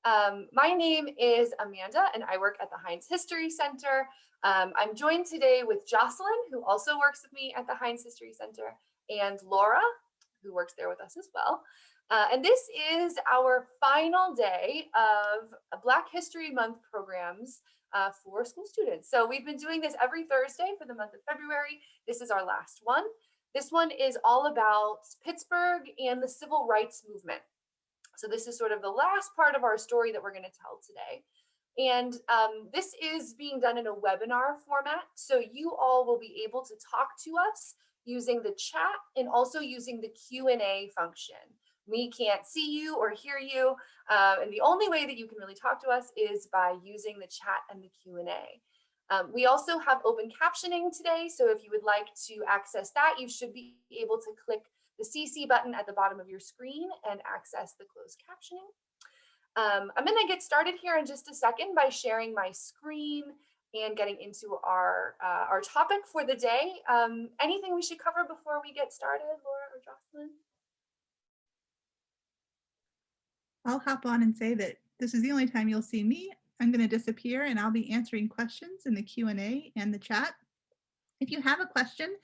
My name is Amanda, and I work at the Heinz History Center. I'm joined today with Jocelyn, who also works with me at the Heinz History Center, and Laura, who works there with us as well. And this is our final day of Black History Month programs for school students. So we've been doing this every Thursday for the month of February. This is our last one. This one is all about Pittsburgh and the civil rights movement. So this is sort of the last part of our story that we're going to tell today. And this is being done in a webinar format. So you all will be able to talk to us using the chat and also using the Q&A function. We can't see you or hear you. And the only way that you can really talk to us is by using the chat and the Q&A. We also have open captioning today. So if you would like to access that, you should be able to click the CC button at the bottom of your screen and access the closed captioning. I'm going to get started here in just a second by sharing my screen and getting into our topic for the day. Anything we should cover before we get started, Laura or Jocelyn? I'll hop on and say that this is the only time you'll see me. I'm going to disappear and I'll be answering questions in the Q&A and the chat. If you have a question,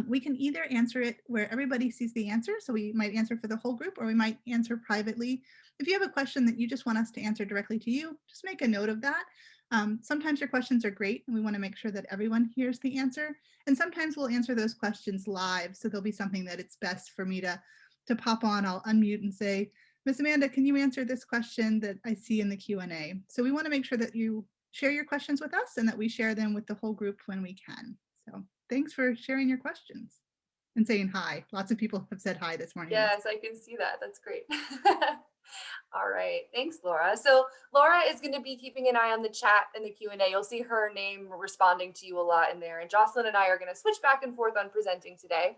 we can either answer it where everybody sees the answer, so we might answer for the whole group, or we might answer privately. If you have a question that you just want us to answer directly to you, just make a note of that. Sometimes your questions are great and we want to make sure that everyone hears the answer. And sometimes we'll answer those questions live, so there'll be something that it's best for me to pop on. I'll unmute and say, Miss Amanda, can you answer this question that I see in the Q&A? So we want to make sure that you share your questions with us and that we share them with the whole group when we can. So thanks for sharing your questions and saying hi. Lots of people have said hi this morning. Yes, I can see that. That's great. All right, thanks, Laura. So Laura is going to be keeping an eye on the chat and the Q&A. You'll see her name responding to you a lot in there. And Jocelyn and I are going to switch back and forth on presenting today.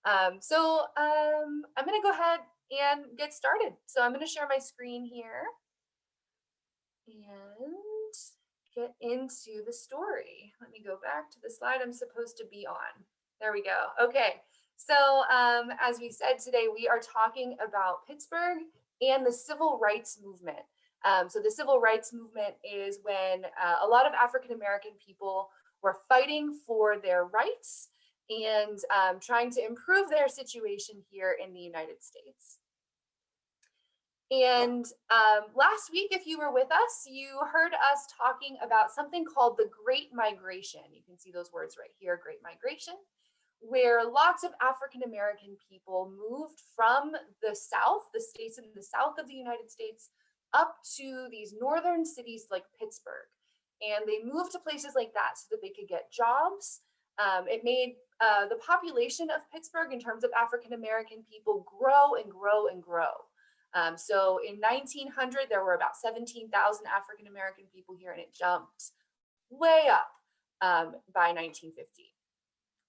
I'm going to go ahead and get started. So I'm going to share my screen here and get into the story. Let me go back to the slide I'm supposed to be on. There we go. Okay. So as we said today, we are talking about Pittsburgh and the civil rights movement. So the civil rights movement is when a lot of African-American people were fighting for their rights and trying to improve their situation here in the United States. And last week, if you were with us, you heard us talking about something called the Great Migration. You can see those words right here, Great Migration, where lots of African-American people moved from the South, the states in the South of the United States, up to these northern cities like Pittsburgh. And they moved to places like that so that they could get jobs. It made the population of Pittsburgh in terms of African-American people grow and grow and grow. So in 1900, there were about 17,000 African-American people here, and it jumped way up by 1950.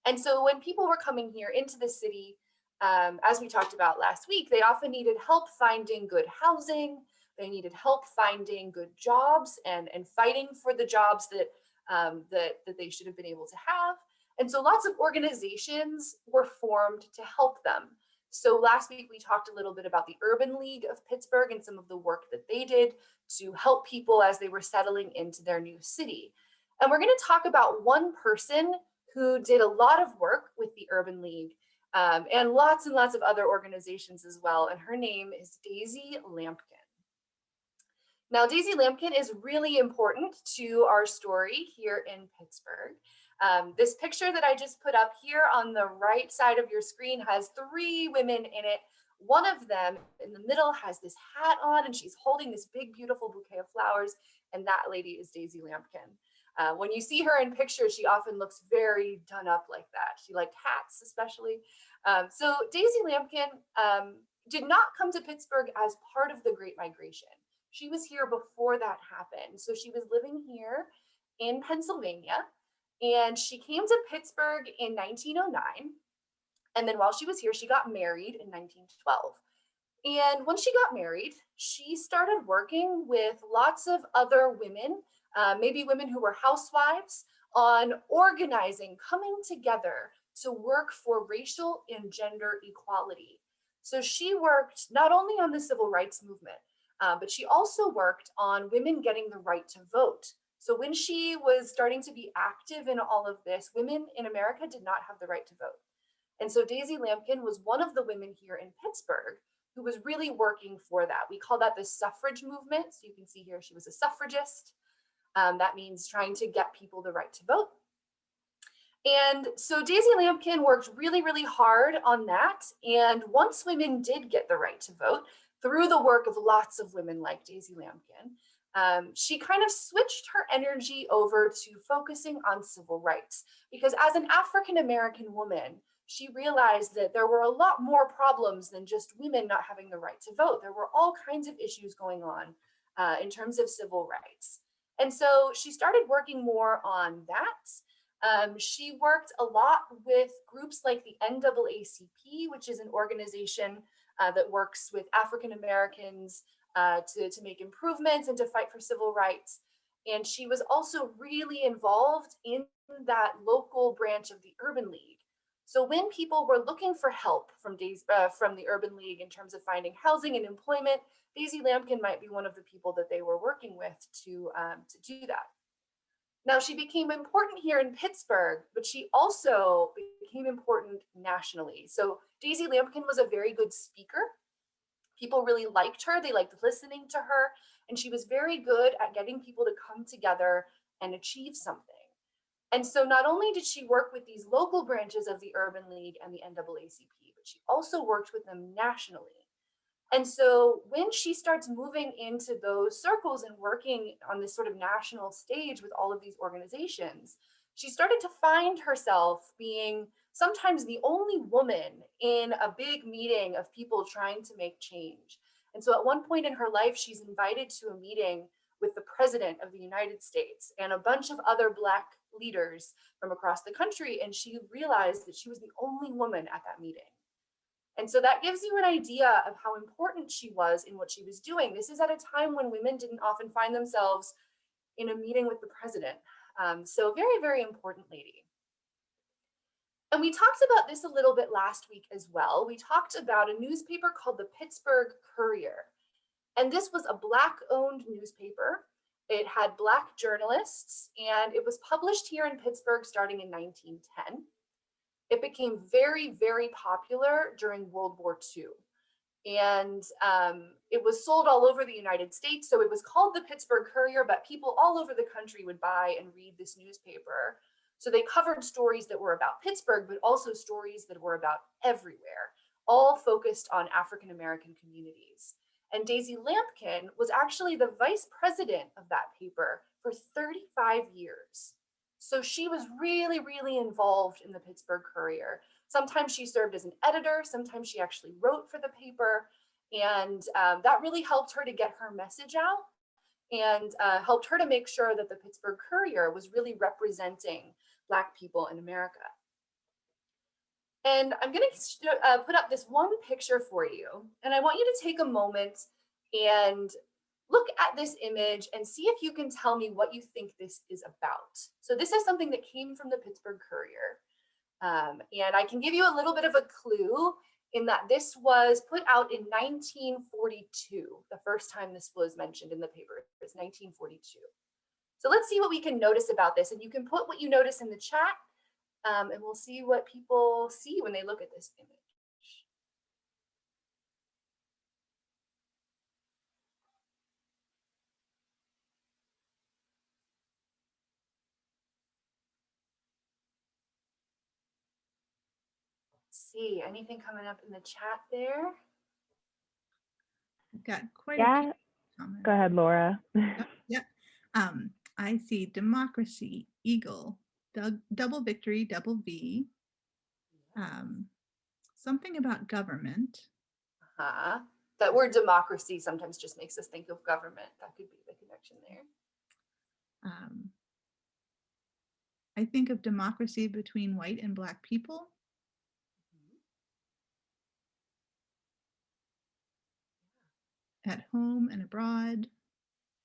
And so when people were coming here into the city, as we talked about last week, they often needed help finding good housing. They needed help finding good jobs and fighting for the jobs that they should have been able to have. And so lots of organizations were formed to help them. So last week we talked a little bit about the Urban League of Pittsburgh and some of the work that they did to help people as they were settling into their new city. And we're going to talk about one person who did a lot of work with the Urban League and lots of other organizations as well. And her name is Daisy Lampkin. Now, Daisy Lampkin is really important to our story here in Pittsburgh. This picture that I just put up here on the right side of your screen has 3 women in it. One of them in the middle has this hat on and she's holding this big, beautiful bouquet of flowers. And that lady is Daisy Lampkin. When you see her in pictures, she often looks very done up like that. She liked hats, especially. So Daisy Lampkin did not come to Pittsburgh as part of the Great Migration. She was here before that happened. So she was living here in Pennsylvania. And she came to Pittsburgh in 1909. And then while she was here, she got married in 1912. And when she got married, she started working with lots of other women, maybe women who were housewives, on organizing, coming together to work for racial and gender equality. So she worked not only on the civil rights movement, But she also worked on women getting the right to vote. So when she was starting to be active in all of this, women in America did not have the right to vote. And so Daisy Lampkin was one of the women here in Pittsburgh who was really working for that. We call that the suffrage movement. So you can see here she was a suffragist. That means trying to get people the right to vote. And so Daisy Lampkin worked really, really hard on that. And once women did get the right to vote, through the work of lots of women like Daisy Lampkin, she kind of switched her energy over to focusing on civil rights. Because as an African American woman, she realized that there were a lot more problems than just women not having the right to vote. There were all kinds of issues going on in terms of civil rights. And so she started working more on that. She worked a lot with groups like the NAACP, which is an organization that works with African Americans to make improvements and to fight for civil rights. And she was also really involved in that local branch of the Urban League. So when people were looking for help from the Urban League in terms of finding housing and employment, Daisy Lampkin might be one of the people that they were working with to do that. Now, she became important here in Pittsburgh, but she also became important nationally. So Daisy Lampkin was a very good speaker. People really liked her. They liked listening to her. And she was very good at getting people to come together and achieve something. And so not only did she work with these local branches of the Urban League and the NAACP, but she also worked with them nationally. And so when she starts moving into those circles and working on this sort of national stage with all of these organizations, she started to find herself being sometimes the only woman in a big meeting of people trying to make change. And so at one point in her life, she's invited to a meeting with the President of the United States and a bunch of other Black leaders from across the country. And she realized that she was the only woman at that meeting. And so that gives you an idea of how important she was in what she was doing. This is at a time when women didn't often find themselves in a meeting with the president. So very, very important lady. And we talked about this a little bit last week as well. We talked about a newspaper called the Pittsburgh Courier. And this was a Black-owned newspaper. It had Black journalists, and it was published here in Pittsburgh starting in 1910. It became very, very popular during World War II. And it was sold all over the United States. So it was called the Pittsburgh Courier, but people all over the country would buy and read this newspaper. So they covered stories that were about Pittsburgh, but also stories that were about everywhere, all focused on African American communities. And Daisy Lampkin was actually the vice president of that paper for 35 years. So she was really, really involved in the Pittsburgh Courier. Sometimes she served as an editor, sometimes she actually wrote for the paper, and that really helped her to get her message out and helped her to make sure that the Pittsburgh Courier was really representing Black people in America. And I'm going to put up this one picture for you, and I want you to take a moment and look at this image and see if you can tell me what you think this is about. So this is something that came from the Pittsburgh Courier. And I can give you a little bit of a clue in that this was put out in 1942. The first time this was mentioned in the paper is 1942. So let's see what we can notice about this. And you can put what you notice in the chat, and we'll see what people see when they look at this image. See anything coming up in the chat there? I've got quite Yeah. a few comments. Go ahead, Laura. Yep. I see democracy, eagle, double victory, double V. Something about government. That word democracy sometimes just makes us think of government. That could be the connection there. I think of democracy between white and Black people. At home and abroad.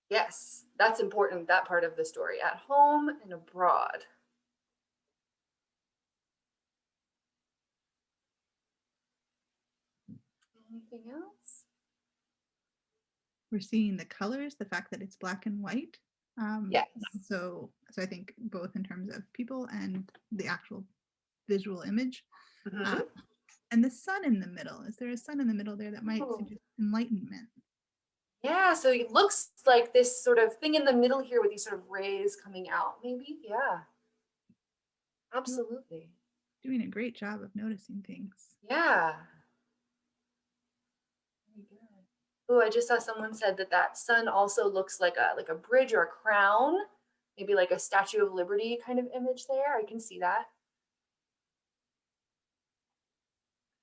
Yes, that's important, that part of the story, at home and abroad. Anything else? we're seeing the colors, the fact that it's black and white. Yes. So I think both in terms of people and the actual visual image. Mhm. And the sun in the middle. Is there a sun in the middle there that might Ooh. suggest enlightenment? Yeah, so it looks like this sort of thing in the middle here with these sort of rays coming out, maybe. Yeah, You're absolutely. doing a great job of noticing things. Yeah. Very good. Oh, I just saw someone said that that sun also looks like a bridge or a crown, maybe like a Statue of Liberty kind of image there. I can see that.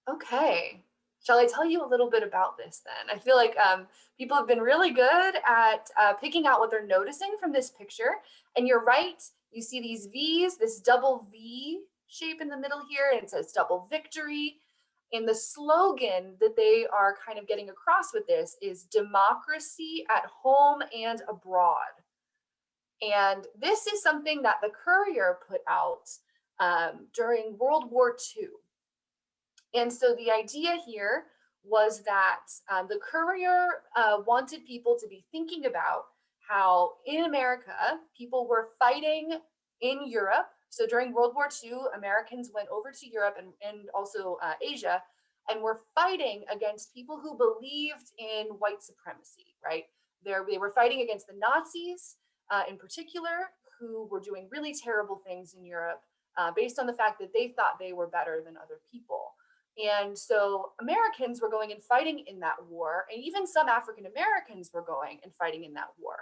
Okay. Shall I tell you a little bit about this then? I feel like people have been really good at picking out what they're noticing from this picture. And you're right, you see these V's, this double V shape in the middle here, and it says double victory. And the slogan that they are kind of getting across with this is democracy at home and abroad. And this is something that the Courier put out during World War II. And so the idea here was that the Courier wanted people to be thinking about how in America, people were fighting in Europe. So during World War II, Americans went over to Europe and also Asia and were fighting against people who believed in white supremacy, right? They were fighting against the Nazis in particular, who were doing really terrible things in Europe based on the fact that they thought they were better than other people. And so Americans were going and fighting in that war, and even some African Americans were going and fighting in that war.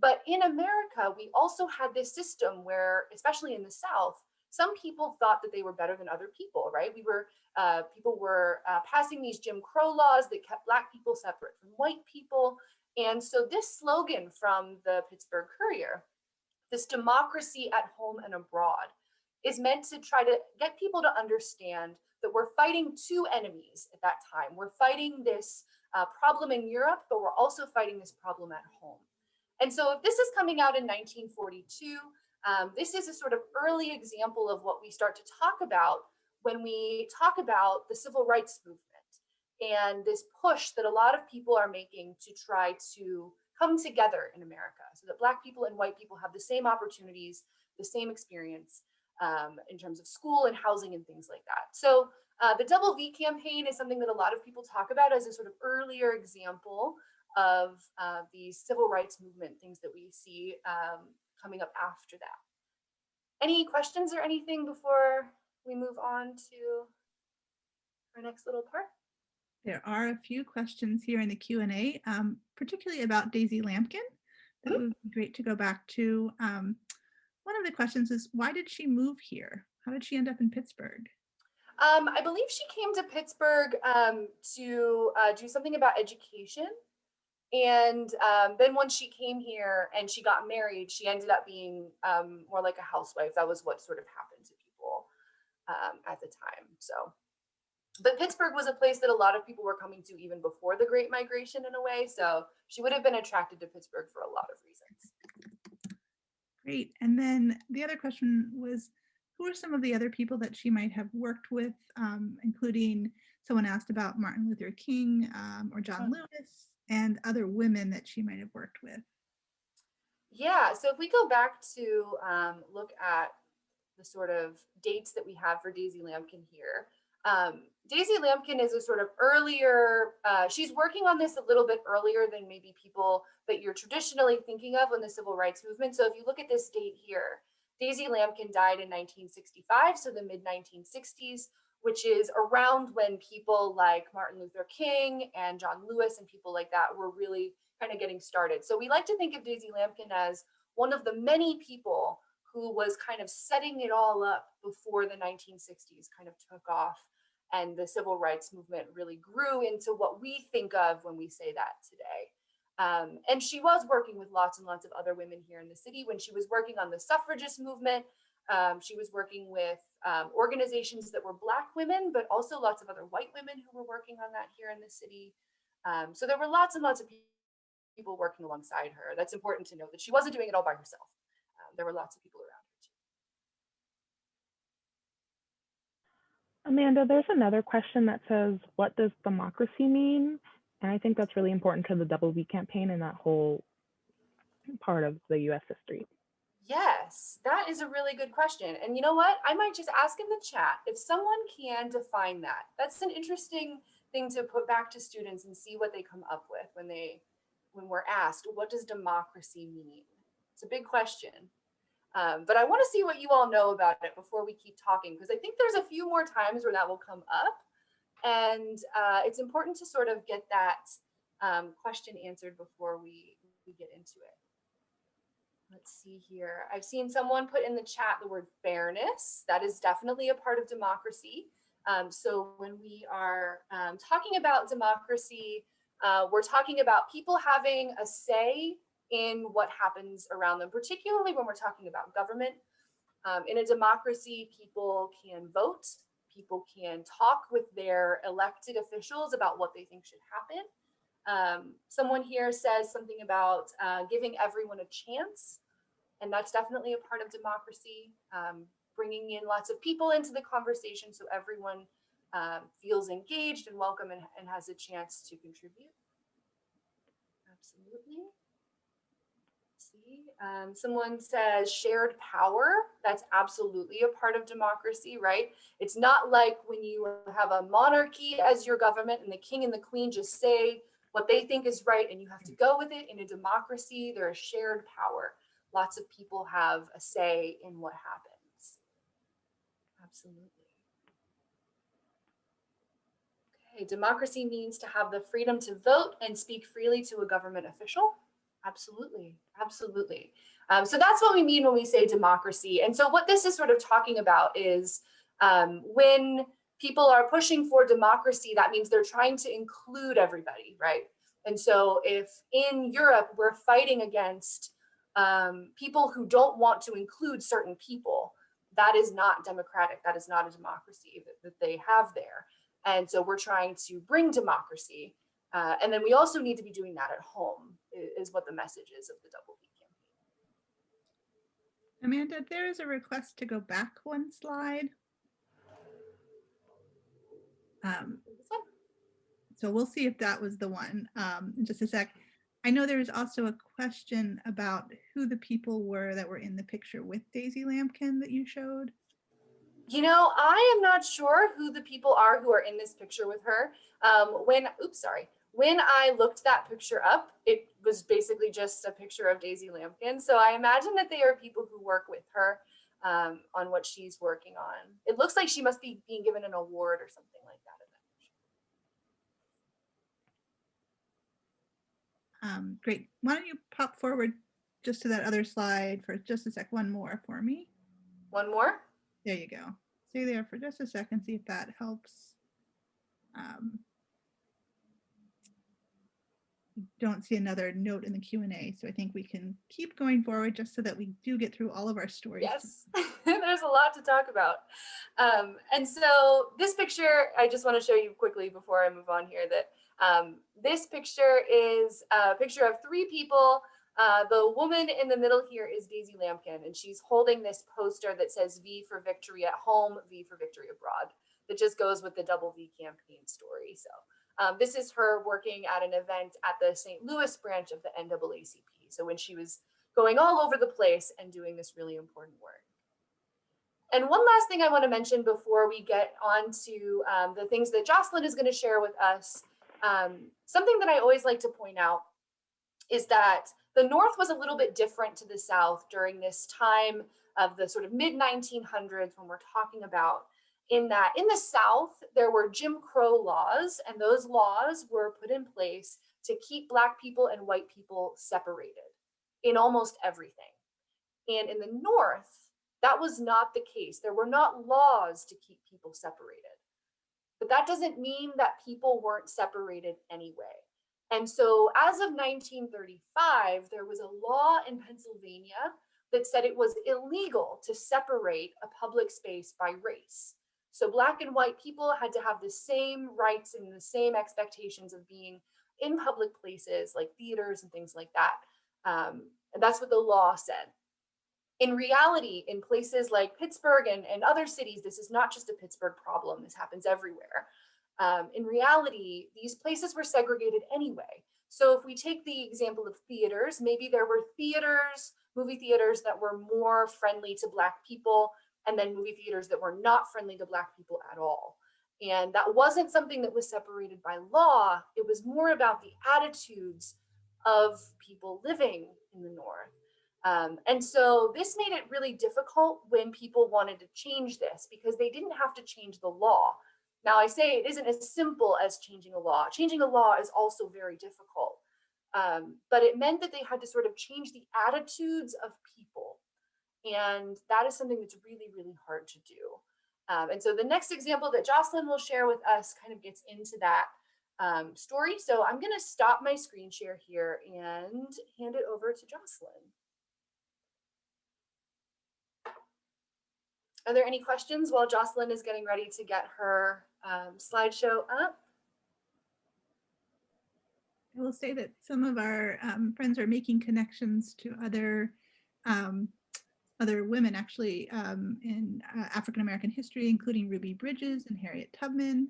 But in America, we also had this system where, especially in the South, some people thought that they were better than other people, right? People were passing these Jim Crow laws that kept Black people separate from white people. And so this slogan from the Pittsburgh Courier, this democracy at home and abroad, is meant to try to get people to understand that we're fighting two enemies at that time. We're fighting this problem in Europe, but we're also fighting this problem at home. And so if this is coming out in 1942, this is a sort of early example of what we start to talk about when we talk about the civil rights movement and this push that a lot of people are making to try to come together in America so that Black people and white people have the same opportunities, the same experience in terms of school and housing and things like that. So the Double V campaign is something that a lot of people talk about as a sort of earlier example of the civil rights movement, things that we see coming up after that. Any questions or anything before we move on to our next little part? There are a few questions here in the Q&A, particularly about Daisy Lampkin. That would be great to go back to. One of the questions is, why did she move here? How did she end up in Pittsburgh? I believe she came to Pittsburgh to do something about education. And then once she came here and she got married, she ended up being more like a housewife. That was what sort of happened to people at the time. So, but Pittsburgh was a place that a lot of people were coming to even before the Great Migration in a way. So she would have been attracted to Pittsburgh for a lot of reasons. Great. And then the other question was, who are some of the other people that she might have worked with, including someone asked about Martin Luther King or John Lewis and other women that she might have worked with? Yeah, so if we go back to look at the sort of dates that we have for Daisy Lampkin here, Daisy Lampkin is a sort of earlier, she's working on this a little bit earlier than maybe people that you're traditionally thinking of in the civil rights movement. So if you look at this date here, Daisy Lampkin died in 1965, so the mid 1960s, which is around when people like Martin Luther King and John Lewis and people like that were really kind of getting started. So we like to think of Daisy Lampkin as one of the many people who was kind of setting it all up before the 1960s kind of took off and the civil rights movement really grew into what we think of when we say that today. And she was working with lots and lots of other women here in the city. When she was working on the suffragist movement, she was working with organizations that were Black women, but also lots of other white women who were working on that here in the city. So there were lots and lots of people working alongside her. That's important to note that she wasn't doing it all by herself. There were lots of people around her too. Amanda, there's another question that says, what does democracy mean? And I think that's really important to the Double V campaign and that whole part of the US history. Yes, that is a really good question. And you know what? I might just ask in the chat if someone can define that. That's an interesting thing to put back to students and see what they come up with when we're asked, what does democracy mean? It's a big question. But I want to see what you all know about it before we keep talking, because I think there's a few more times where that will come up. And it's important to sort of get that question answered before we get into it. Let's see here. I've seen someone put in the chat the word fairness. That is definitely a part of democracy. So when we are talking about democracy, we're talking about people having a say in what happens around them, particularly when we're talking about government. In a democracy, people can vote, people can talk with their elected officials about what they think should happen. Someone here says something about giving everyone a chance. And that's definitely a part of democracy, bringing in lots of people into the conversation so everyone feels engaged and welcome and has a chance to contribute. Absolutely. Let's see. Someone says shared power. That's absolutely a part of democracy, right? It's not like when you have a monarchy as your government and the king and the queen just say what they think is right and you have to go with it. In a democracy, there is shared power. Lots of people have a say in what happens. Absolutely. Okay, democracy means to have the freedom to vote and speak freely to a government official. Absolutely, absolutely. So that's what we mean when we say democracy. And so what this is sort of talking about is when people are pushing for democracy, that means they're trying to include everybody, right? And so if in Europe we're fighting against people who don't want to include certain people, that is not democratic. That is not a democracy that they have there. And so we're trying to bring democracy. And then we also need to be doing that at home, is what the message is of the Double V campaign. Amanda, there is a request to go back one slide. So we'll see if that was the one in just a sec. I know there was also a question about who the people were that were in the picture with Daisy Lampkin that you showed. You know, I am not sure who the people are who are in this picture with her. When I looked that picture up, it was basically just a picture of Daisy Lampkin. So I imagine that they are people who work with her on what she's working on. It looks like she must be being given an award or something like that. Great. Why don't you pop forward just to that other slide for just a sec, one more for me. One more? There you go. Stay there for just a second, see if that helps. Don't see another note in the Q&A, so I think we can keep going forward just so that we do get through all of our stories. Yes, there's a lot to talk about. And so this picture, I just want to show you quickly before I move on here that this picture is a picture of three people. The woman in the middle here is Daisy Lampkin, and she's holding this poster that says V for victory at home, V for victory abroad. That just goes with the Double V campaign story. So this is her working at an event at the St. Louis branch of the NAACP. So when she was going all over the place and doing this really important work. And one last thing I want to mention before we get on to the things that Jocelyn is going to share with us. Something that I always like to point out is that the North was a little bit different to the South during this time of the sort of mid-1900s when we're talking about in that in the South, there were Jim Crow laws, and those laws were put in place to keep Black people and white people separated in almost everything. And in the North, that was not the case. There were not laws to keep people separated. But that doesn't mean that people weren't separated anyway. And so as of 1935, there was a law in Pennsylvania that said it was illegal to separate a public space by race. So Black and white people had to have the same rights and the same expectations of being in public places like theaters and things like that. And that's what the law said. In reality, in places like Pittsburgh and other cities, this is not just a Pittsburgh problem. This happens everywhere. In reality, these places were segregated anyway. So if we take the example of theaters, maybe there were theaters, movie theaters that were more friendly to Black people, and then movie theaters that were not friendly to Black people at all. And that wasn't something that was separated by law. It was more about the attitudes of people living in the North. And so this made it really difficult when people wanted to change this because they didn't have to change the law. Now, I say it isn't as simple as changing a law. Changing a law is also very difficult. But it meant that they had to sort of change the attitudes of people. And that is something that's really, really hard to do. And so the next example that Jocelyn will share with us kind of gets into that story. So I'm going to stop my screen share here and hand it over to Jocelyn. Are there any questions while Jocelyn is getting ready to get her slideshow up? I will say that some of our friends are making connections to other women actually in African-American history, including Ruby Bridges and Harriet Tubman.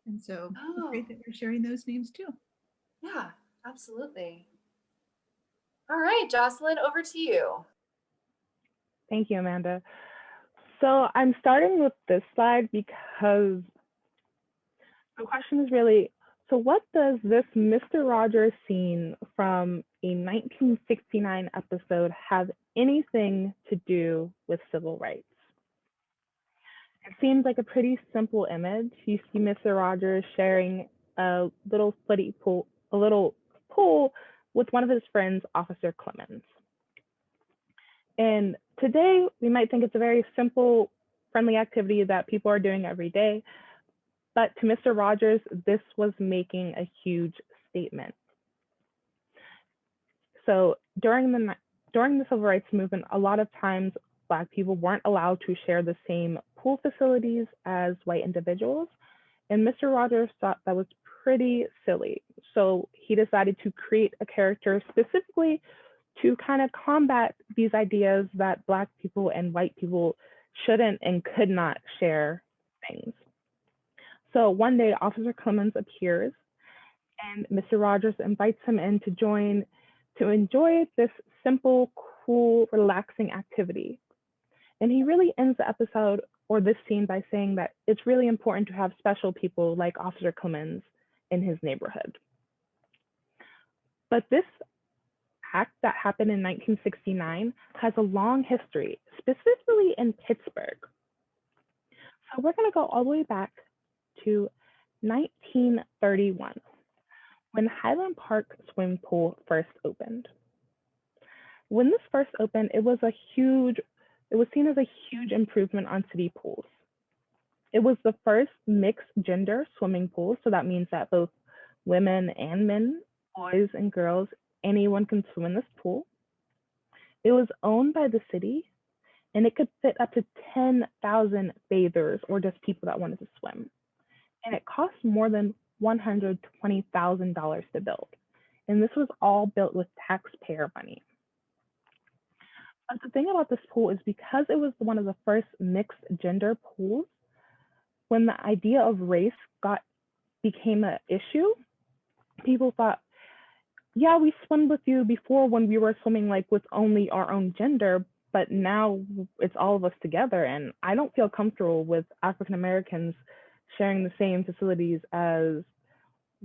And so it's great that we're sharing those names too. Yeah, absolutely. All right, Jocelyn, over to you. Thank you, Amanda. So I'm starting with this slide because the question is really, so what does this Mr. Rogers scene from a 1969 episode have anything to do with civil rights? It seems like a pretty simple image. You see Mr. Rogers sharing a little pool with one of his friends, Officer Clemens. And today we might think it's a very simple, friendly activity that people are doing every day. But to Mr. Rogers, this was making a huge statement. So during the civil rights movement, a lot of times Black people weren't allowed to share the same pool facilities as white individuals. And Mr. Rogers thought that was pretty silly. So he decided to create a character specifically to kind of combat these ideas that Black people and white people shouldn't and could not share things. So one day, Officer Clemens appears and Mr. Rogers invites him in to enjoy this simple, cool, relaxing activity. And he really ends the episode or this scene by saying that it's really important to have special people like Officer Clemens in his neighborhood. But this act that happened in 1969 has a long history, specifically in Pittsburgh. So we're going to go all the way back to 1931, when Highland Park swimming pool first opened. When this first opened, it was seen as a huge improvement on city pools. It was the first mixed gender swimming pool, so that means that both women and men, boys and girls, anyone can swim in this pool. It was owned by the city, and it could fit up to 10,000 bathers or just people that wanted to swim. And it cost more than $120,000 to build. And this was all built with taxpayer money. But the thing about this pool is because it was one of the first mixed gender pools, when the idea of race became an issue, people thought, yeah, we swam with you before when we were swimming like with only our own gender, but now it's all of us together. And I don't feel comfortable with African Americans sharing the same facilities as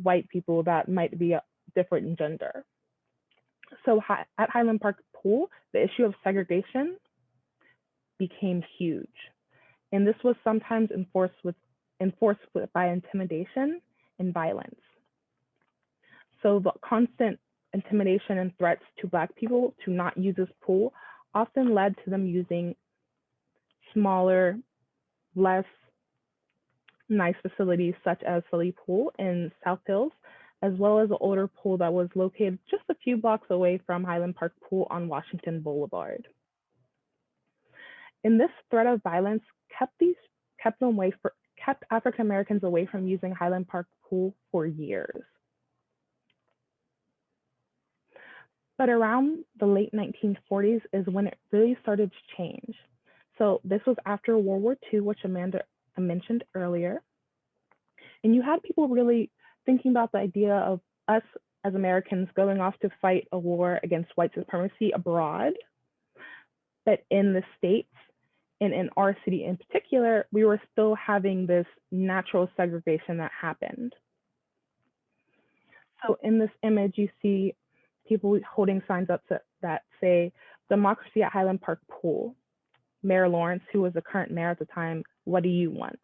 white people that might be different in gender. So at Highland Park Pool, the issue of segregation became huge. And this was sometimes enforced by intimidation and violence. So the constant intimidation and threats to Black people to not use this pool often led to them using smaller, less nice facilities such as Sully Pool in South Hills, as well as an older pool that was located just a few blocks away from Highland Park Pool on Washington Boulevard. And this threat of violence kept African Americans away from using Highland Park Pool for years. But around the late 1940s is when it really started to change. So this was after World War II, which Amanda mentioned earlier. And you had people really thinking about the idea of us as Americans going off to fight a war against white supremacy abroad, but in the States and in our city in particular, we were still having this natural segregation that happened. So in this image, you see people holding signs up that say, "Democracy at Highland Park Pool. Mayor Lawrence, who was the current mayor at the time, what do you want?"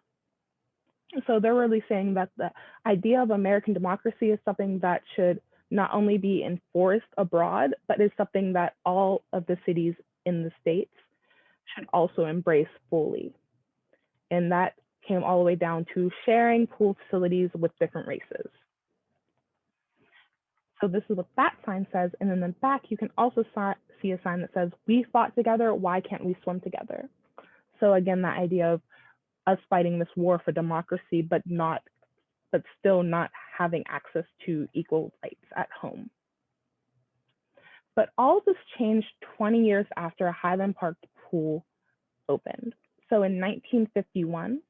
So they're really saying that the idea of American democracy is something that should not only be enforced abroad, but is something that all of the cities in the States should also embrace fully. And that came all the way down to sharing pool facilities with different races. So this is what that sign says. And in the back, you can also see a sign that says, "We fought together, why can't we swim together?" So again, that idea of us fighting this war for democracy, but still not having access to equal rights at home. But all of this changed 20 years after Highland Park Pool opened. So in 1951,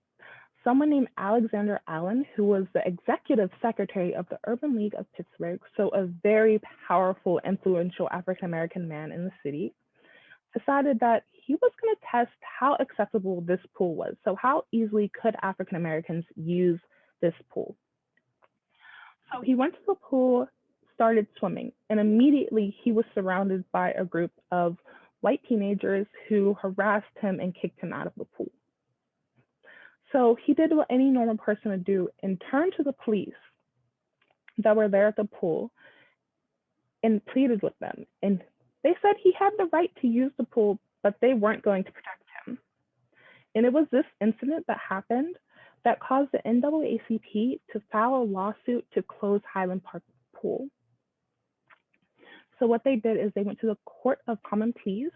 someone named Alexander Allen, who was the executive secretary of the Urban League of Pittsburgh, so a very powerful, influential African-American man in the city, decided that he was going to test how accessible this pool was. So how easily could African-Americans use this pool? So he went to the pool, started swimming, and immediately he was surrounded by a group of white teenagers who harassed him and kicked him out of the pool. So he did what any normal person would do and turned to the police that were there at the pool and pleaded with them. And they said he had the right to use the pool, but they weren't going to protect him. And it was this incident that happened that caused the NAACP to file a lawsuit to close Highland Park Pool. So what they did is they went to the Court of Common Pleas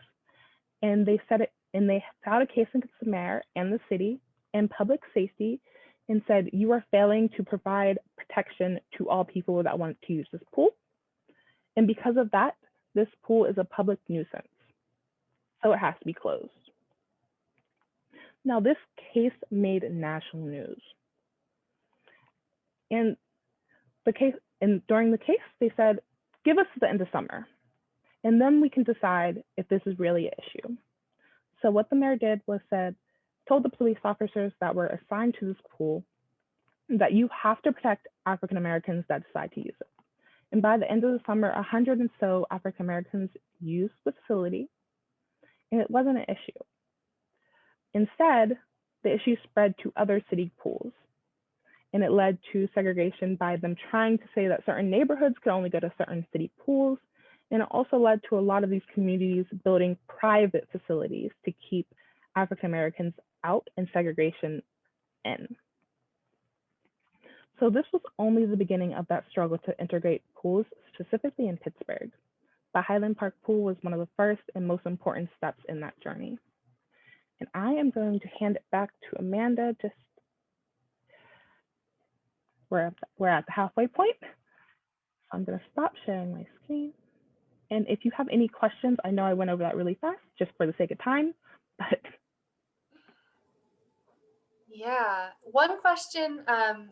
and they filed a case against the mayor and the city and public safety and said, "You are failing to provide protection to all people that want to use this pool. And because of that, this pool is a public nuisance. So it has to be closed." Now, this case made national news. And during the case, they said, "Give us to the end of summer, and then we can decide if this is really an issue." So what the mayor did was told the police officers that were assigned to this pool that you have to protect African Americans that decide to use it. And by the end of the summer, 100 and so African Americans used the facility, and it wasn't an issue. Instead, the issue spread to other city pools, and it led to segregation by them trying to say that certain neighborhoods could only go to certain city pools. And it also led to a lot of these communities building private facilities to keep African Americans out and segregation in. So this was only the beginning of that struggle to integrate pools, specifically in Pittsburgh. The Highland Park Pool was one of the first and most important steps in that journey. And I am going to hand it back to Amanda. We're at the halfway point. So I'm going to stop sharing my screen. And if you have any questions, I know I went over that really fast just for the sake of time, but. Yeah, one question,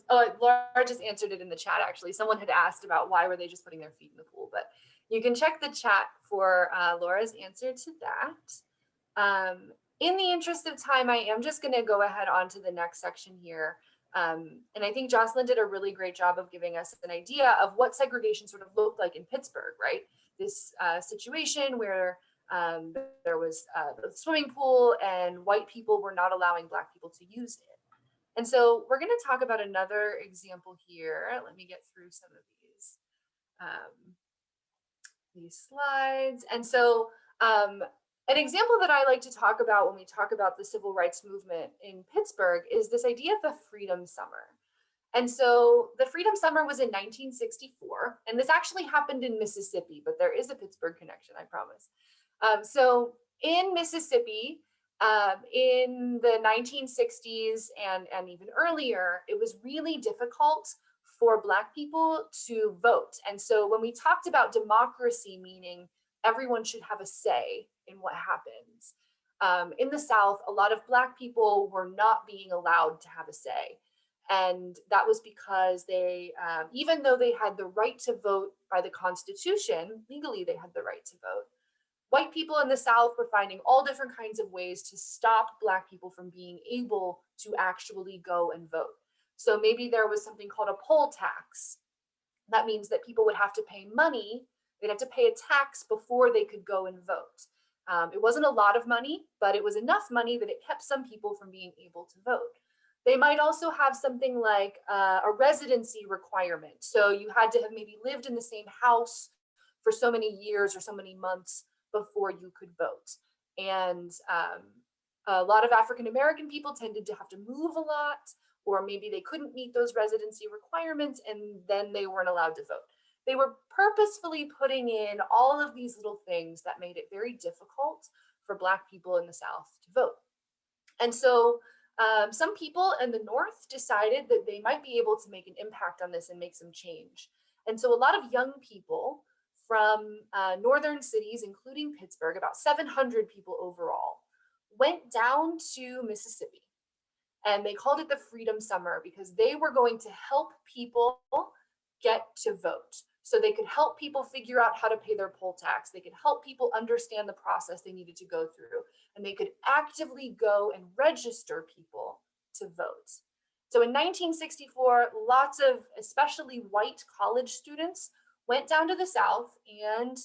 Laura just answered it in the chat actually. Someone had asked about why were they just putting their feet in the pool, but you can check the chat for Laura's answer to that. In the interest of time, I am just gonna go ahead on to the next section here. And I think Jocelyn did a really great job of giving us an idea of what segregation sort of looked like in Pittsburgh, right? This situation where there was a swimming pool and white people were not allowing Black people to use it. And so we're going to talk about another example here. Let me get through some of these slides. And so an example that I like to talk about when we talk about the civil rights movement in Pittsburgh is this idea of the Freedom Summer. And so the Freedom Summer was in 1964, and this actually happened in Mississippi, but there is a Pittsburgh connection, I promise. So in Mississippi, in the 1960s and even earlier, it was really difficult for Black people to vote. And so when we talked about democracy, meaning everyone should have a say in what happens, in the South, a lot of Black people were not being allowed to have a say. And that was because they, even though they had the right to vote by the Constitution, legally they had the right to vote, white people in the South were finding all different kinds of ways to stop Black people from being able to actually go and vote. So maybe there was something called a poll tax. That means that people would have to pay money, they'd have to pay a tax before they could go and vote. It wasn't a lot of money, but it was enough money that it kept some people from being able to vote. They might also have something like a residency requirement. So you had to have maybe lived in the same house for so many years or so many months before you could vote. And a lot of African American people tended to have to move a lot, or maybe they couldn't meet those residency requirements and then they weren't allowed to vote. They were purposefully putting in all of these little things that made it very difficult for Black people in the South to vote. And so some people in the North decided that they might be able to make an impact on this and make some change. And so a lot of young people from northern cities, including Pittsburgh, about 700 people overall, went down to Mississippi. And they called it the Freedom Summer because they were going to help people get to vote. So they could help people figure out how to pay their poll tax. They could help people understand the process they needed to go through. And they could actively go and register people to vote. So in 1964, lots of especially white college students went down to the South and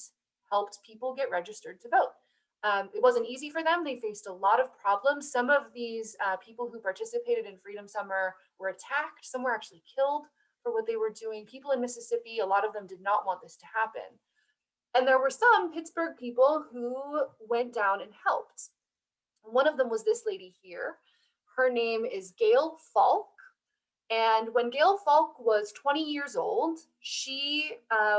helped people get registered to vote. It wasn't easy for them. They faced a lot of problems. Some of these people who participated in Freedom Summer were attacked. Some were actually killed for what they were doing. People in Mississippi, a lot of them did not want this to happen. And there were some Pittsburgh people who went down and helped. One of them was this lady here. Her name is Gail Falk. And when Gail Falk was 20 years old, she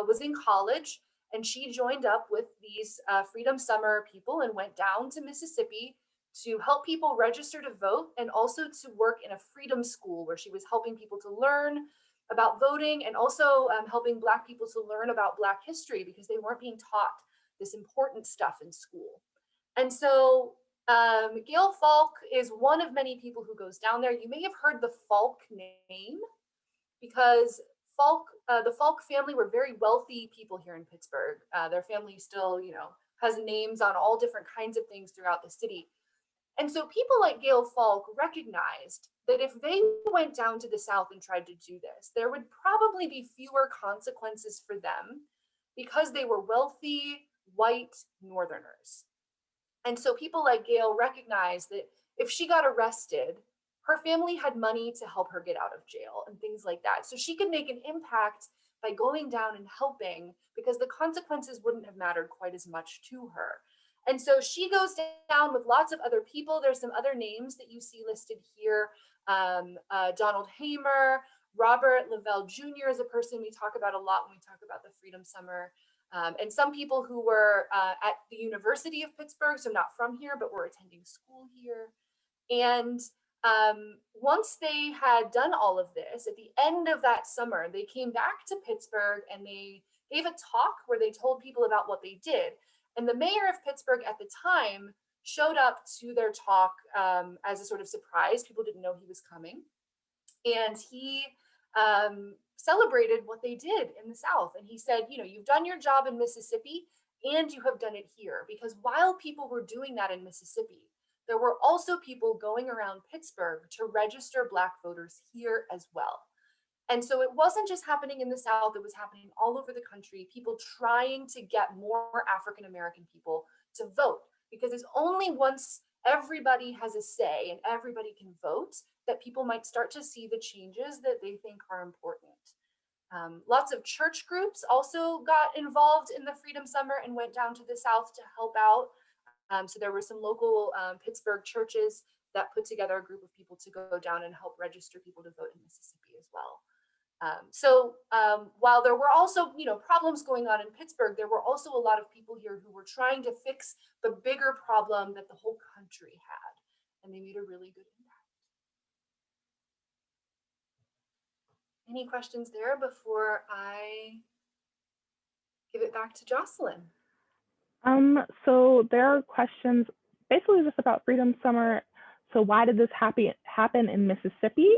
was in college and she joined up with these Freedom Summer people and went down to Mississippi to help people register to vote and also to work in a freedom school where she was helping people to learn about voting and also helping Black people to learn about Black history because they weren't being taught this important stuff in school. And so Gail Falk is one of many people who goes down there. You may have heard the Falk name because the Falk family were very wealthy people here in Pittsburgh. Their family still, has names on all different kinds of things throughout the city. And so people like Gail Falk recognized that if they went down to the South and tried to do this, there would probably be fewer consequences for them because they were wealthy, white Northerners. And so people like Gail recognized that if she got arrested, her family had money to help her get out of jail and things like that. So she could make an impact by going down and helping because the consequences wouldn't have mattered quite as much to her. And so she goes down with lots of other people. There's some other names that you see listed here. Donald Hamer, Robert Lavelle Jr. is a person we talk about a lot when we talk about the Freedom Summer. And some people who were at the University of Pittsburgh, so not from here, but were attending school here. And once they had done all of this, at the end of that summer, they came back to Pittsburgh and they gave a talk where they told people about what they did. And the mayor of Pittsburgh at the time showed up to their talk as a sort of surprise. People didn't know he was coming. And he celebrated what they did in the South. And he said, you've done your job in Mississippi and you have done it here. Because while people were doing that in Mississippi, there were also people going around Pittsburgh to register Black voters here as well. And so it wasn't just happening in the South, it was happening all over the country, people trying to get more African American people to vote, because it's only once everybody has a say and everybody can vote that people might start to see the changes that they think are important. Lots of church groups also got involved in the Freedom Summer and went down to the South to help out. So there were some local Pittsburgh churches that put together a group of people to go down and help register people to vote in Mississippi as well. While there were also, problems going on in Pittsburgh, there were also a lot of people here who were trying to fix the bigger problem that the whole country had, and they made a really good impact. Any questions there before I give it back to Jocelyn? So there are questions basically just about Freedom Summer. So why did this happen in Mississippi?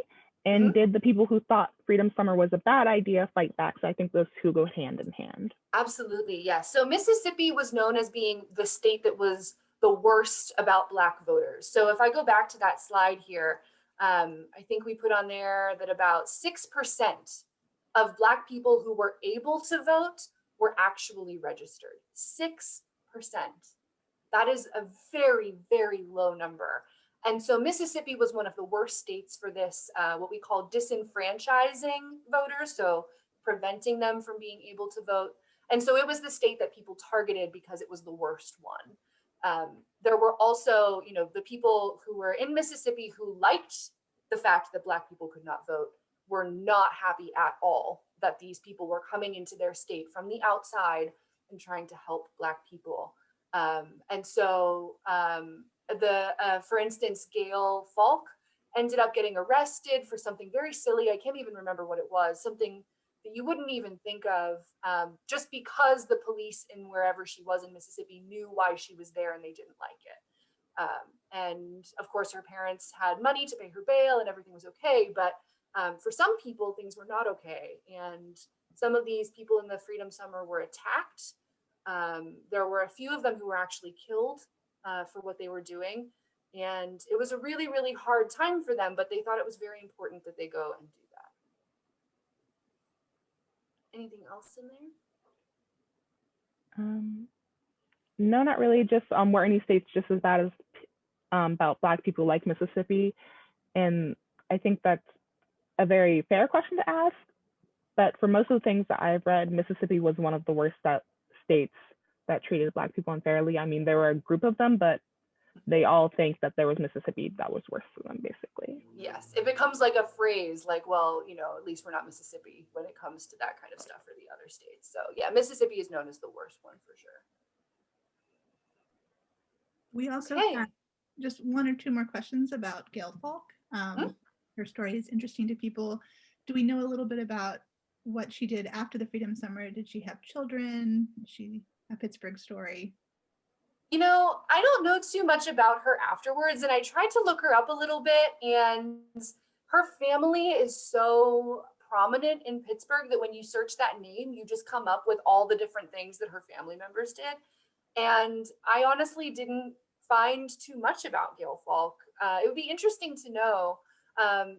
And did the people who thought Freedom Summer was a bad idea fight back? So I think those two go hand in hand. Absolutely, yes. So Mississippi was known as being the state that was the worst about Black voters. So if I go back to that slide here, I think we put on there that about 6% of Black people who were able to vote were actually registered. 6%. That is a very, very low number. And so Mississippi was one of the worst states for this, what we call disenfranchising voters, so preventing them from being able to vote. And so it was the state that people targeted because it was the worst one. There were also, the people who were in Mississippi who liked the fact that Black people could not vote were not happy at all that these people were coming into their state from the outside and trying to help Black people. And so for instance, Gail Falk ended up getting arrested for something very silly. I can't even remember what it was, something that you wouldn't even think of, just because the police in wherever she was in Mississippi knew why she was there and they didn't like it. And of course, her parents had money to pay her bail and everything was okay. But for some people, things were not okay. And some of these people in the Freedom Summer were attacked. There were a few of them who were actually killed for what they were doing. And it was a really, really hard time for them, but they thought it was very important that they go and do that. Anything else in there? No, not really. Just were any states just as bad as about Black people like Mississippi? And I think that's a very fair question to ask. But for most of the things that I've read, Mississippi was one of the worst states that treated Black people unfairly. I mean, there were a group of them, but they all think that there was Mississippi that was worse for them, basically. Yes, it becomes like a phrase, like, well, at least we're not Mississippi when it comes to that kind of stuff for the other states. So yeah, Mississippi is known as the worst one for sure. We also have just one or two more questions about Gail Falk. Her story is interesting to people. Do we know a little bit about what she did after the Freedom Summer? Did she have children? Is she a Pittsburgh story? I don't know too much about her afterwards, and I tried to look her up a little bit, and her family is so prominent in Pittsburgh that when you search that name, you just come up with all the different things that her family members did. And I honestly didn't find too much about Gail Falk. It would be interesting to know.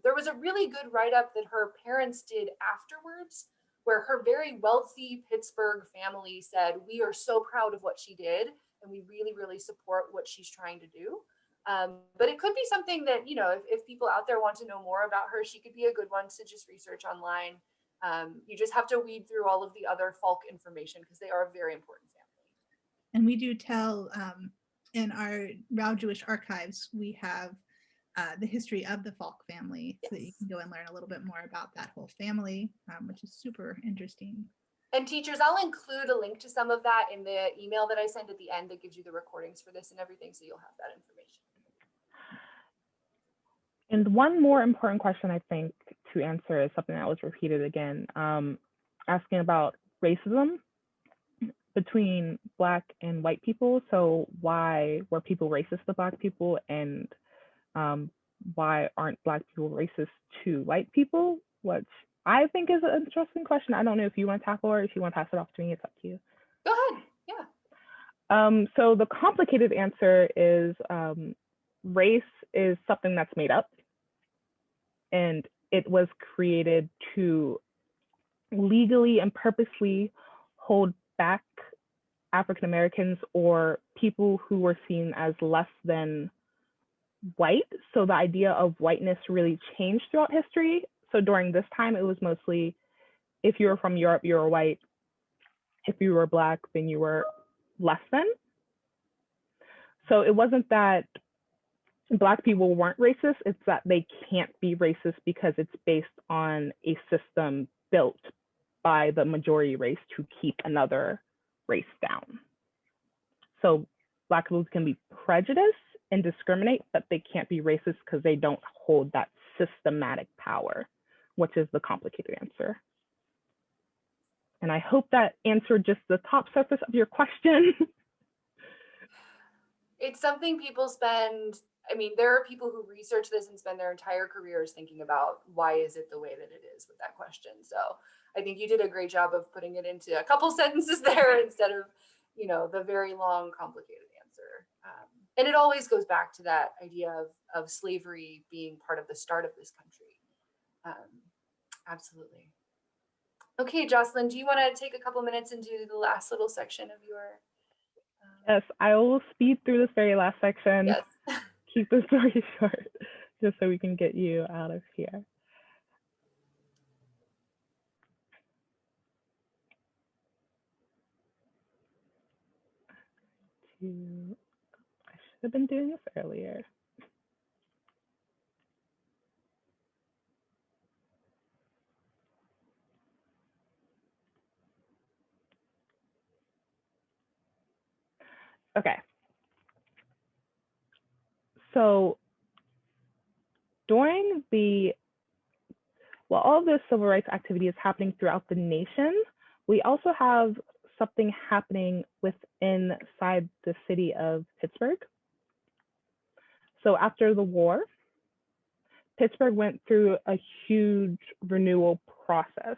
There was a really good write-up that her parents did afterwards, where her very wealthy Pittsburgh family said, we are so proud of what she did, and we really, really support what she's trying to do. But it could be something that, if people out there want to know more about her, she could be a good one to just research online. You just have to weed through all of the other Falk information because they are a very important family. And we do tell in our Rao Jewish archives, we have the history of the Falk family, so that you can go and learn a little bit more about that whole family, which is super interesting. And teachers, I'll include a link to some of that in the email that I send at the end that gives you the recordings for this and everything, so you'll have that information. And one more important question I think to answer is something that was repeated again, asking about racism between Black and white people. So why were people racist to Black people, and why aren't Black people racist to white people? Which I think is an interesting question. I don't know if you want to tackle or if you want to pass it off to me. It's up to you. Go ahead. Yeah. So the complicated answer is race is something that's made up, and it was created to legally and purposely hold back African Americans or people who were seen as less than white. So the idea of whiteness really changed throughout history. So during this time, it was mostly if you were from Europe, you were white. If you were Black, then you were less than. So it wasn't that Black people weren't racist, it's that they can't be racist because it's based on a system built by the majority race to keep another race down. So Black people can be prejudiced and discriminate, but they can't be racist because they don't hold that systematic power, which is the complicated answer. And I hope that answered just the top surface of your question. It's something people spend I mean, there are people who research this and spend their entire careers thinking about why is it the way that it is with that question. So I think you did a great job of putting it into a couple sentences there instead of, you know, the very long, complicated answer. And it always goes back to that idea of slavery being part of the start of this country. Absolutely. Okay, Jocelyn, do you want to take a couple minutes and do the last little section of your? Yes, I will speed through this very last section. Yes. Keep the story short, just so we can get you out of here. I should have been doing this earlier. Okay. So during all of this civil rights activity is happening throughout the nation, we also have something happening inside the city of Pittsburgh. So after the war, Pittsburgh went through a huge renewal process.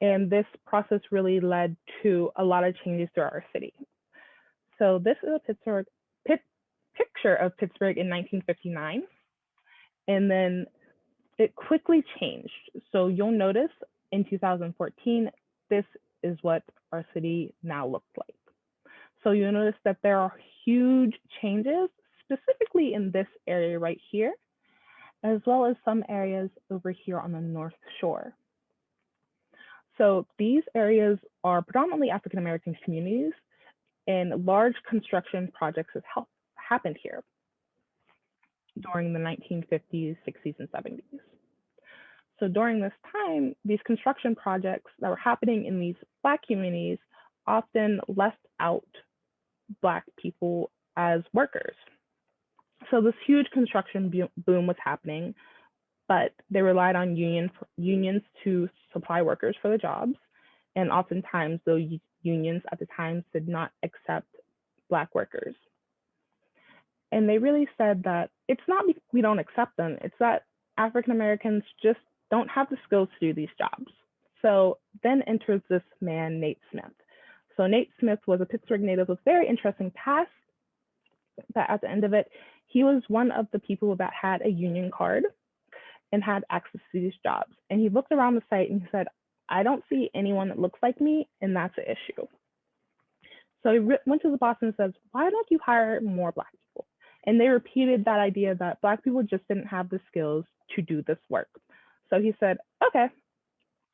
And this process really led to a lot of changes throughout our city. So this is a picture of Pittsburgh in 1959. And then it quickly changed. So you'll notice in 2014, this is what our city now looks like. So you'll notice that there are huge changes, specifically in this area right here, as well as some areas over here on the North Shore. So these areas are predominantly African-American communities, and large construction projects have happened here during the 1950s, 60s, and 70s. So during this time, these construction projects that were happening in these Black communities often left out Black people as workers. So this huge construction boom was happening, but they relied on unions to supply workers for the jobs. And oftentimes those unions at the time did not accept Black workers. And they really said that it's not we don't accept them, it's that African Americans just don't have the skills to do these jobs. So then enters this man, Nate Smith. So Nate Smith was a Pittsburgh native with very interesting past, that at the end of it, he was one of the people that had a union card and had access to these jobs. And he looked around the site and he said, I don't see anyone that looks like me, and that's an issue. So he went to the boss and says, why don't you hire more Black people? And they repeated that idea that Black people just didn't have the skills to do this work. So he said, okay.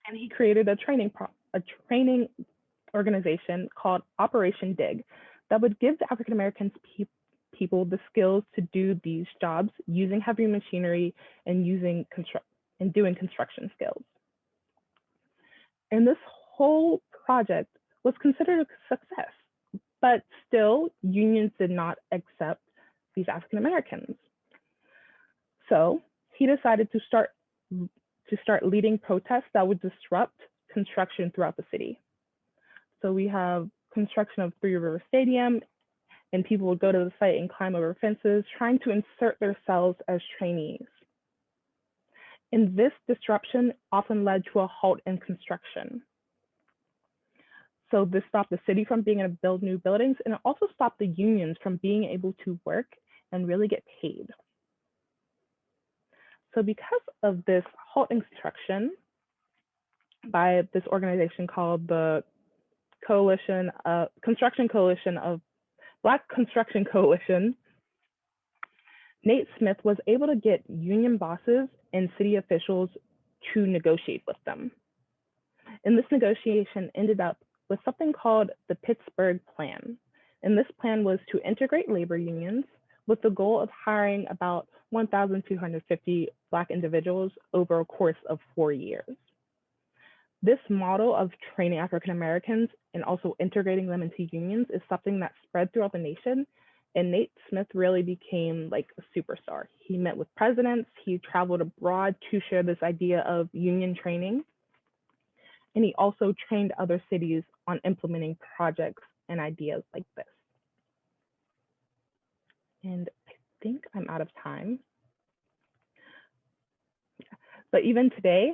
And he created a training organization called Operation Dig that would give the African American people the skills to do these jobs using heavy machinery and doing construction skills. And this whole project was considered a success, but still unions did not accept these African Americans. So he decided to start leading protests that would disrupt construction throughout the city. So we have construction of Three River Stadium, and people would go to the site and climb over fences, trying to insert themselves as trainees. And this disruption often led to a halt in construction. So this stopped the city from being able to build new buildings, and it also stopped the unions from being able to work and really get paid. So because of this halt in construction by this organization called the Black Construction Coalition, Nate Smith was able to get union bosses and city officials to negotiate with them. And this negotiation ended up with something called the Pittsburgh Plan. And this plan was to integrate labor unions with the goal of hiring about 1,250 Black individuals over a course of 4 years. This model of training African Americans and also integrating them into unions is something that spread throughout the nation. And Nate Smith really became like a superstar. He met with presidents, he traveled abroad to share this idea of union training. And he also trained other cities on implementing projects and ideas like this. And think I'm out of time. But even today,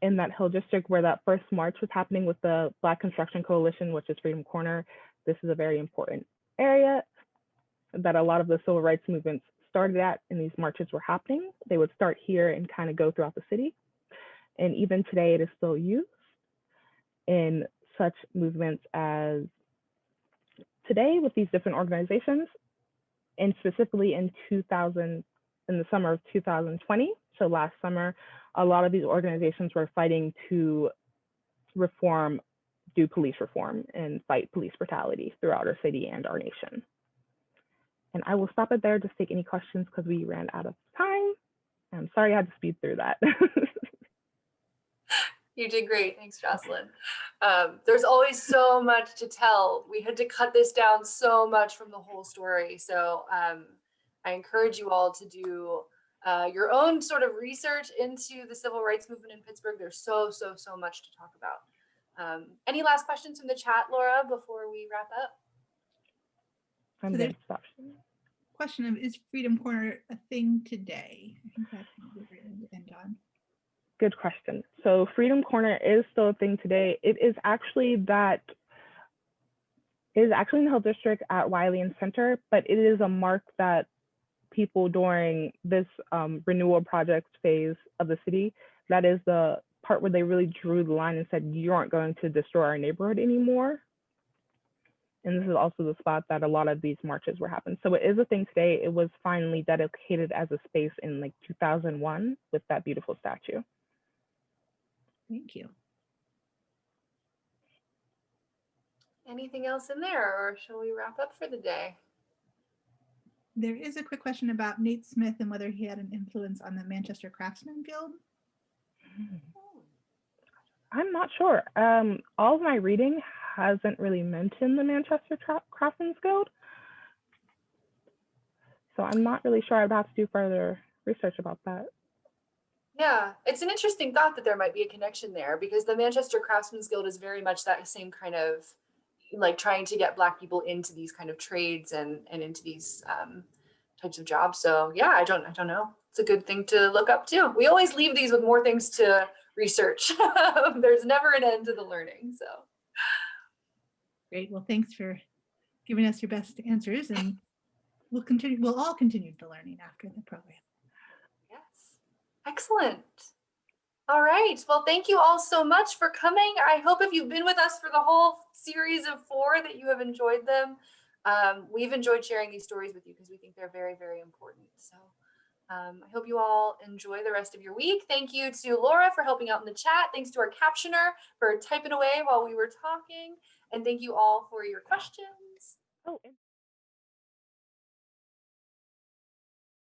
in that Hill District where that first march was happening with the Black Construction Coalition, which is Freedom Corner, this is a very important area that a lot of the civil rights movements started at, and these marches were happening. They would start here and kind of go throughout the city. And even today, it is still used in such movements as today with these different organizations, and specifically in the summer of 2020. So last summer, a lot of these organizations were fighting to do police reform and fight police brutality throughout our city and our nation. And I will stop it there, just take any questions because we ran out of time. I'm sorry I had to speed through that. You did great. Thanks, Jocelyn. There's always so much to tell. We had to cut this down so much from the whole story. So I encourage you all to do your own sort of research into the civil rights movement in Pittsburgh. There's so much to talk about. Any last questions from the chat, Laura, before we wrap up? I'm So good. Question of, is Freedom Corner a thing today? I think that's a good way to end on. Good question. So Freedom Corner is still a thing today. It is actually in the Hill District at Wiley and Center, but it is a mark that people during this renewal project phase of the city, that is the part where they really drew the line and said, you aren't going to destroy our neighborhood anymore. And this is also the spot that a lot of these marches were happening. So it is a thing today. It was finally dedicated as a space in like 2001 with that beautiful statue. Thank you. Anything else in there, or shall we wrap up for the day? There is a quick question about Nate Smith and whether he had an influence on the Manchester Craftsman Guild. I'm not sure. All of my reading hasn't really mentioned the Manchester Craftsman's Guild. So I'm not really sure. I'd have to do further research about that. Yeah, it's an interesting thought that there might be a connection there, because the Manchester Craftsmen's Guild is very much that same kind of like trying to get Black people into these kind of trades and into these types of jobs. So yeah, I don't know. It's a good thing to look up too. We always leave these with more things to research. There's never an end to the learning. So Great. Well, thanks for giving us your best answers, and we'll all continue the learning after the program. yes, excellent. All right. Well, thank you all so much for coming. I hope if you've been with us for the whole series of 4 that you have enjoyed them. We've enjoyed sharing these stories with you because we think they're very, very important. So I hope you all enjoy the rest of your week. Thank you to Laura for helping out in the chat. Thanks to our captioner for typing away while we were talking. And thank you all for your questions. Oh, and